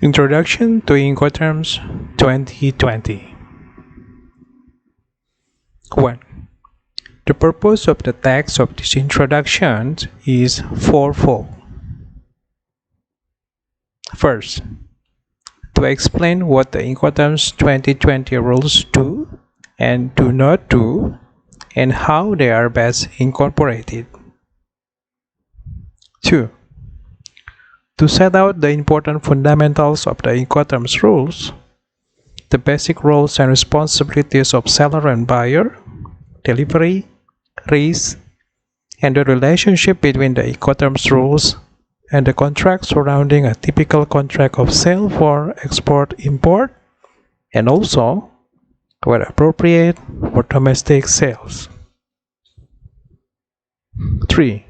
Introduction to Incoterms 2020. 1. The purpose of the text of this introduction is fourfold. First, to explain what the Incoterms 2020 rules do and do not do, and how they are best incorporated. 2. To set out the important fundamentals of the Incoterms rules, the basic roles and responsibilities of seller and buyer, delivery, risk, and the relationship between the Incoterms rules and the contract surrounding a typical contract of sale for export-import, and also, where appropriate, for domestic sales. 3.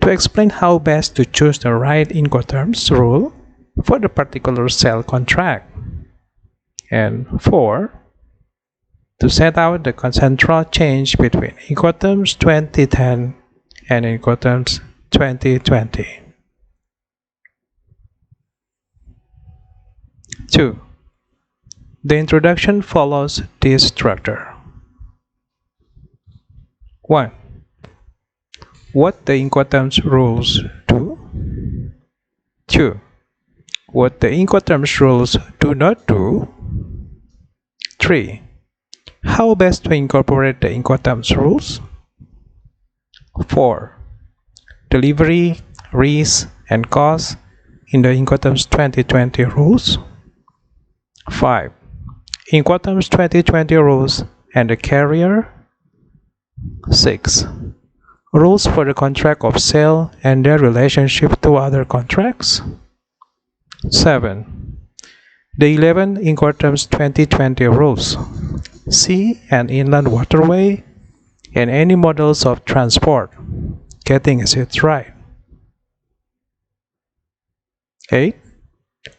To explain how best to choose the right Incoterms rule for the particular sale contract. And 4. To set out the central change between Incoterms 2010 and Incoterms 2020. 2. The introduction follows this structure. 1. What the Incoterms rules do. 2. What the Incoterms rules do not do. 3. How best to incorporate the Incoterms rules. 4. Delivery, risk, and cost in the Incoterms 2020 rules. 5. Incoterms 2020 rules and the carrier. 6. Rules for the contract of sale and their relationship to other contracts. 7. The 11 Incoterms 2020 rules, sea and inland waterway, and any models of transport, getting it right. 8.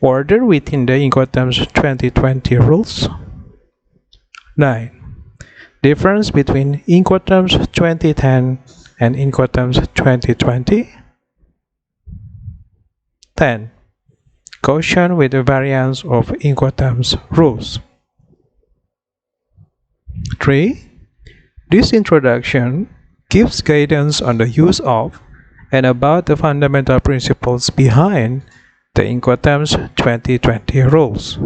Order within the Incoterms 2020 rules. 9. Difference between Incoterms 2010 and Incoterms 2020. 10. Caution with the variance of Incoterms rules. 3. This introduction gives guidance on the use of and about the fundamental principles behind the Incoterms 2020 rules.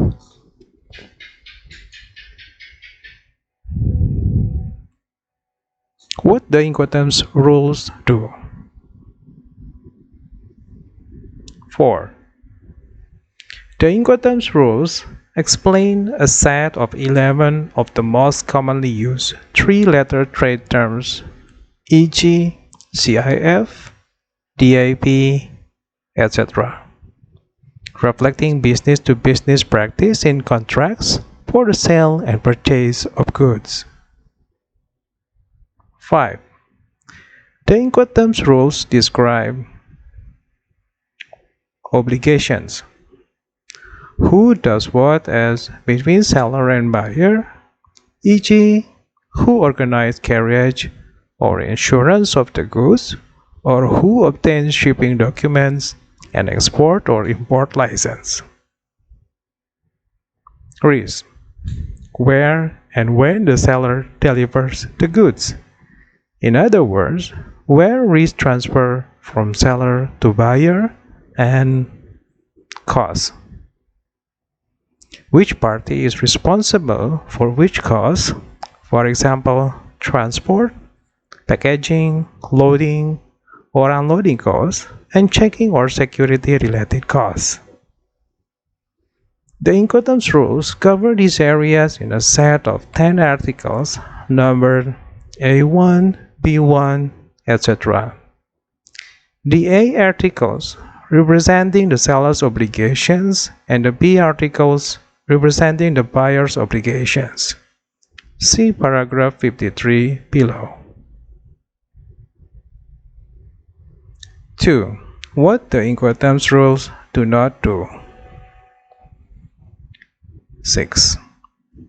What the Incoterms rules do. 4. The Incoterms rules explain a set of 11 of the most commonly used three-letter trade terms, e.g., CIF, DIP, etc., reflecting business-to-business practice in contracts for the sale and purchase of goods. 5. The Incoterms rules describe obligations. Who does what as between seller and buyer, e.g., who organizes carriage or insurance of the goods, or who obtains shipping documents and export or import license. Risk. Where and when the seller delivers the goods. In other words, where risk transfer from seller to buyer, and cost. Which party is responsible for which cost, for example, transport, packaging, loading or unloading costs, and checking or security related costs. The Incoterms rules cover these areas in a set of 10 articles numbered A1, B1, etc. The A articles representing the seller's obligations and the B articles representing the buyer's obligations. See paragraph 53 below. 2. What the Incoterms rules do not do. 6.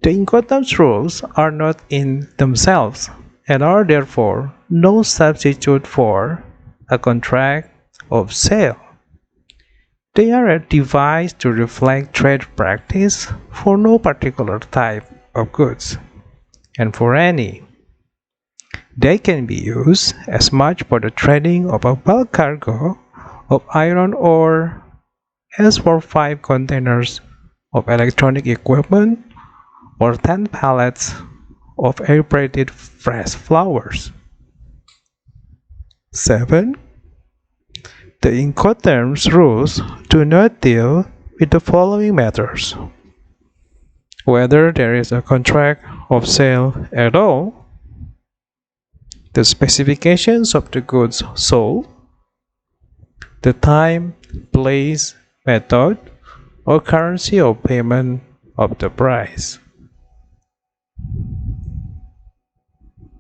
The Incoterms rules are not in themselves and are therefore no substitute for a contract of sale. They are a device to reflect trade practice for no particular type of goods, and for any. They can be used as much for the trading of a bulk cargo of iron ore as for 5 containers of electronic equipment or 10 pallets of air-braided fresh flowers. 7. The Incoterms rules do not deal with the following matters: whether there is a contract of sale at all, the specifications of the goods sold, the time, place, method, or currency of payment of the price.